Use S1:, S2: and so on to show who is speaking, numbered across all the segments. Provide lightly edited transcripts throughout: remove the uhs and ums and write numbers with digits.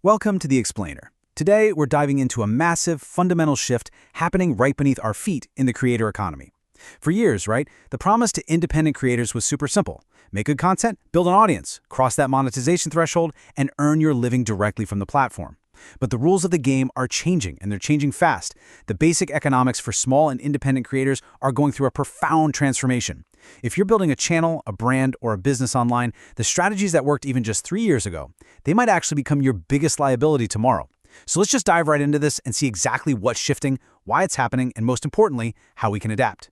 S1: Welcome to The Explainer. Today, we're diving into a massive, fundamental shift happening right beneath our feet in the creator economy. For years, right, the promise to independent creators was super simple. Make good content, build an audience, cross that monetization threshold, and earn your living directly from the platform. But the rules of the game are changing, and they're changing fast. The basic economics for small and independent creators are going through a profound transformation. If you're building a channel, a brand, or a business online, the strategies that worked even just 3 years ago, they might actually become your biggest liability tomorrow. So let's just dive right into this and see exactly what's shifting, why it's happening, and most importantly, how we can adapt.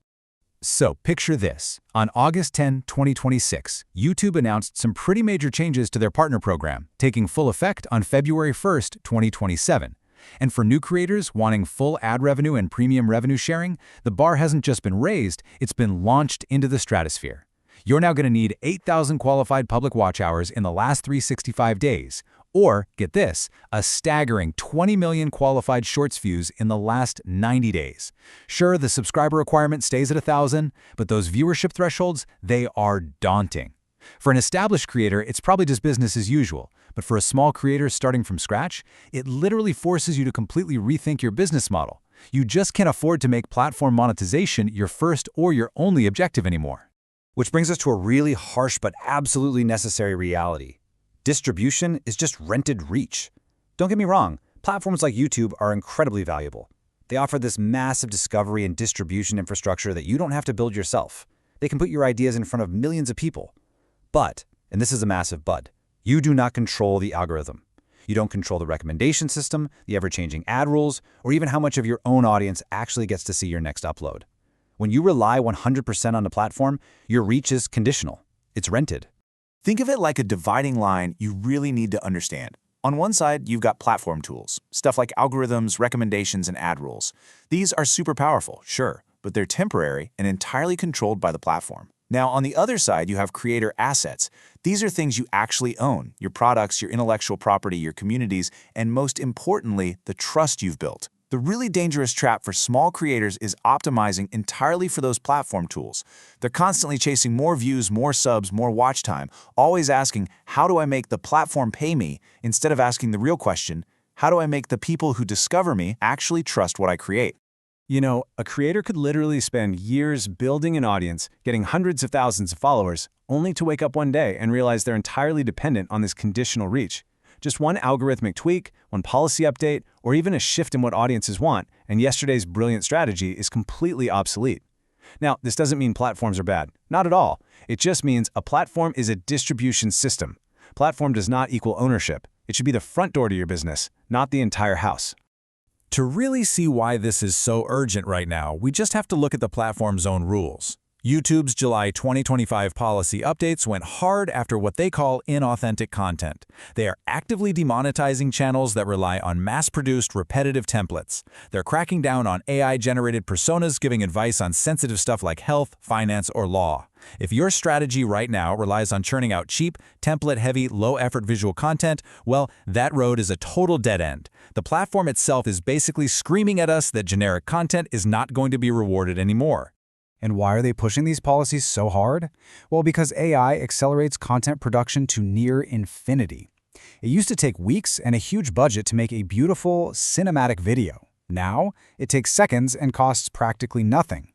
S2: So, picture this. On August 10, 2026, YouTube announced some pretty major changes to their partner program, taking full effect on February 1st, 2027. And for new creators wanting full ad revenue and premium revenue sharing, the bar hasn't just been raised, it's been launched into the stratosphere. You're now going to need 8,000 qualified public watch hours in the last 365 days, or, get this, a staggering 20 million qualified Shorts views in the last 90 days. Sure, the subscriber requirement stays at 1,000, but those viewership thresholds, they are daunting. For an established creator, it's probably just business as usual, but for a small creator starting from scratch, it literally forces you to completely rethink your business model. You just can't afford to make platform monetization your first or your only objective anymore.
S3: Which brings us to a really harsh but absolutely necessary reality. Distribution is just rented reach. Don't get me wrong, platforms like YouTube are incredibly valuable. They offer this massive discovery and distribution infrastructure that you don't have to build yourself. They can put your ideas in front of millions of people. But, and this is a massive but, you do not control the algorithm. You don't control the recommendation system, the ever-changing ad rules, or even how much of your own audience actually gets to see your next upload. When you rely 100% on the platform, your reach is conditional. It's rented.
S4: Think of it like a dividing line you really need to understand. On one side, you've got platform tools, stuff like algorithms, recommendations, and ad rules. These are super powerful, sure, but they're temporary and entirely controlled by the platform. Now, on the other side, you have creator assets. These are things you actually own, your products, your intellectual property, your communities, and most importantly, the trust you've built. The really dangerous trap for small creators is optimizing entirely for those platform tools. They're constantly chasing more views, more subs, more watch time, always asking, how do I make the platform pay me, instead of asking the real question, how do I make the people who discover me actually trust what I create?
S1: You know, a creator could literally spend years building an audience, getting hundreds of thousands of followers, only to wake up one day and realize they're entirely dependent on this conditional reach. Just one algorithmic tweak, one policy update, or even a shift in what audiences want, and yesterday's brilliant strategy is completely obsolete. Now, this doesn't mean platforms are bad. Not at all. It just means a platform is a distribution system. Platform does not equal ownership. It should be the front door to your business, not the entire house.
S2: To really see why this is so urgent right now, we just have to look at the platform's own rules. YouTube's July 2025 policy updates went hard after what they call inauthentic content. They are actively demonetizing channels that rely on mass-produced, repetitive templates. They're cracking down on AI-generated personas giving advice on sensitive stuff like health, finance, or law. If your strategy right now relies on churning out cheap, template-heavy, low-effort visual content, well, that road is a total dead end. The platform itself is basically screaming at us that generic content is not going to be rewarded anymore.
S1: And why are they pushing these policies so hard? Well, because AI accelerates content production to near infinity. It used to take weeks and a huge budget to make a beautiful, cinematic video. Now, it takes seconds and costs practically nothing.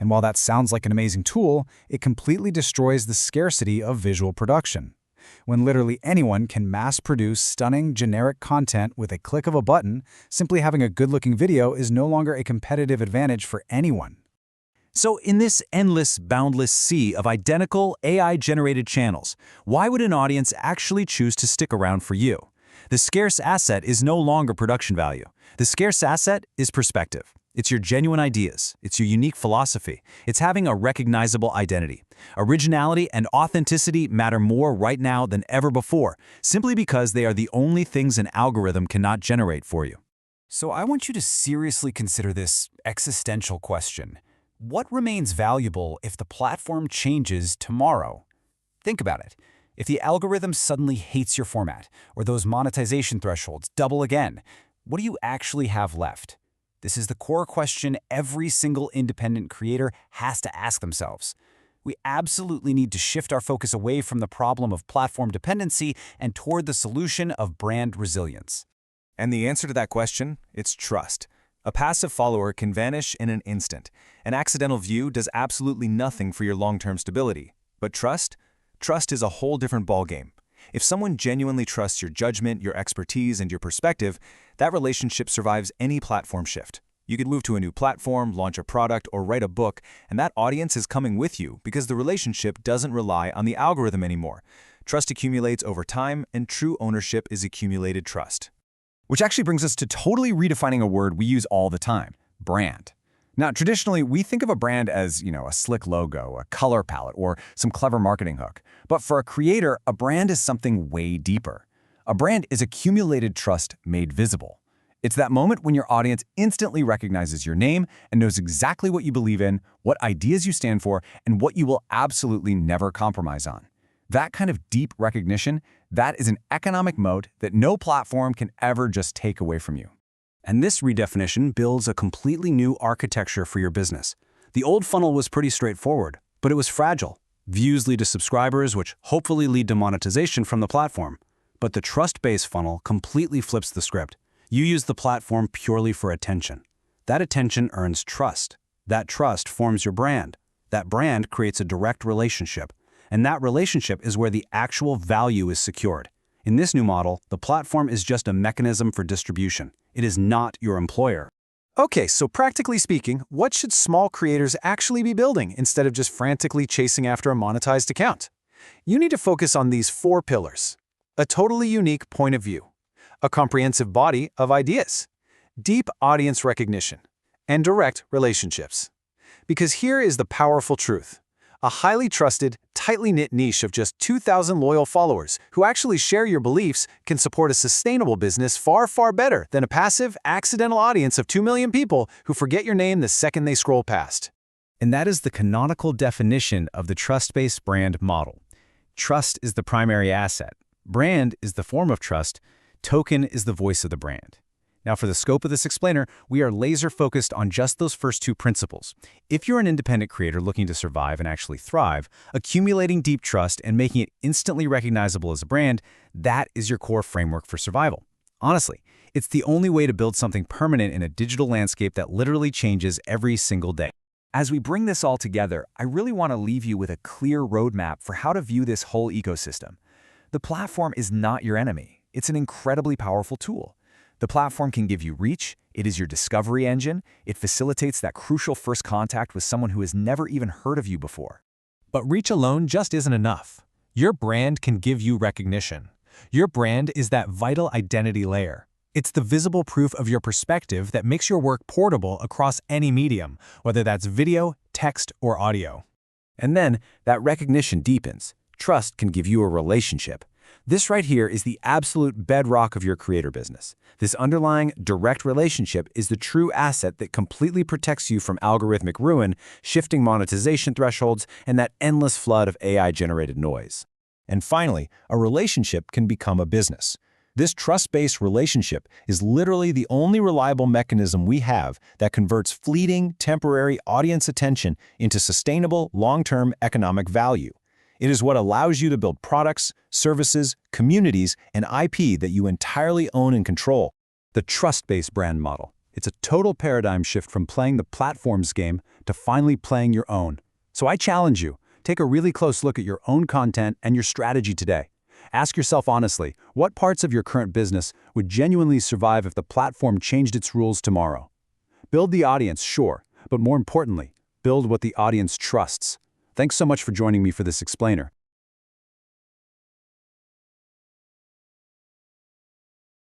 S1: And while that sounds like an amazing tool, it completely destroys the scarcity of visual production. When literally anyone can mass-produce stunning, generic content with a click of a button, simply having a good-looking video is no longer a competitive advantage for anyone.
S2: So in this endless, boundless sea of identical AI-generated channels, why would an audience actually choose to stick around for you? The scarce asset is no longer production value. The scarce asset is perspective. It's your genuine ideas. It's your unique philosophy. It's having a recognizable identity. Originality and authenticity matter more right now than ever before, simply because they are the only things an algorithm cannot generate for you.
S1: So I want you to seriously consider this existential question. What remains valuable if the platform changes tomorrow? Think about it. If the algorithm suddenly hates your format, or those monetization thresholds double again, what do you actually have left? This is the core question every single independent creator has to ask themselves.
S3: We absolutely need to shift our focus away from the problem of platform dependency and toward the solution of brand resilience.
S2: And the answer to that question? It's trust. A passive follower can vanish in an instant. An accidental view does absolutely nothing for your long-term stability. But trust? Trust is a whole different ballgame. If someone genuinely trusts your judgment, your expertise, and your perspective, that relationship survives any platform shift. You could move to a new platform, launch a product, or write a book, and that audience is coming with you because the relationship doesn't rely on the algorithm anymore. Trust accumulates over time, and true ownership is accumulated trust.
S3: Which actually brings us to totally redefining a word we use all the time: brand. Now, traditionally, we think of a brand as, a slick logo, a color palette, or some clever marketing hook. But for a creator, a brand is something way deeper. A brand is accumulated trust made visible. It's that moment when your audience instantly recognizes your name and knows exactly what you believe in, what ideas you stand for, and what you will absolutely never compromise on. That kind of deep recognition, that is an economic moat that no platform can ever just take away from you. And this redefinition builds a completely new architecture for your business. The old funnel was pretty straightforward, but it was fragile. Views lead to subscribers, which hopefully lead to monetization from the platform. But the trust-based funnel completely flips the script. You use the platform purely for attention. That attention earns trust. That trust forms your brand. That brand creates a direct relationship. And that relationship is where the actual value is secured. In this new model, the platform is just a mechanism for distribution. It is not your employer.
S1: Okay, so practically speaking, what should small creators actually be building instead of just frantically chasing after a monetized account? You need to focus on these 4 pillars: a totally unique point of view, a comprehensive body of ideas, deep audience recognition, and direct relationships. Because here is the powerful truth. A highly trusted, tightly knit niche of just 2,000 loyal followers who actually share your beliefs can support a sustainable business far, far better than a passive, accidental audience of 2 million people who forget your name the second they scroll past.
S2: And that is the canonical definition of the trust-based brand model. Trust is the primary asset. Brand is the form of trust. Token is the voice of the brand. Now, for the scope of this explainer, we are laser-focused on just those first 2 principles. If you're an independent creator looking to survive and actually thrive, accumulating deep trust and making it instantly recognizable as a brand, that is your core framework for survival. Honestly, it's the only way to build something permanent in a digital landscape that literally changes every single day.
S3: As we bring this all together, I really want to leave you with a clear roadmap for how to view this whole ecosystem. The platform is not your enemy. It's an incredibly powerful tool. The platform can give you reach, it is your discovery engine, it facilitates that crucial first contact with someone who has never even heard of you before.
S2: But reach alone just isn't enough. Your brand can give you recognition. Your brand is that vital identity layer. It's the visible proof of your perspective that makes your work portable across any medium, whether that's video, text, or audio.
S3: And then, that recognition deepens. Trust can give you a relationship. This right here is the absolute bedrock of your creator business. This underlying direct relationship is the true asset that completely protects you from algorithmic ruin, shifting monetization thresholds, and that endless flood of AI-generated noise. And finally, a relationship can become a business. This trust-based relationship is literally the only reliable mechanism we have that converts fleeting, temporary audience attention into sustainable, long-term economic value. It is what allows you to build products, services, communities, and IP that you entirely own and control.
S1: The trust-based brand model. It's a total paradigm shift from playing the platform's game to finally playing your own. So I challenge you, take a really close look at your own content and your strategy today. Ask yourself honestly, what parts of your current business would genuinely survive if the platform changed its rules tomorrow? Build the audience, sure, but more importantly, build what the audience trusts. Thanks so much for joining me for this explainer.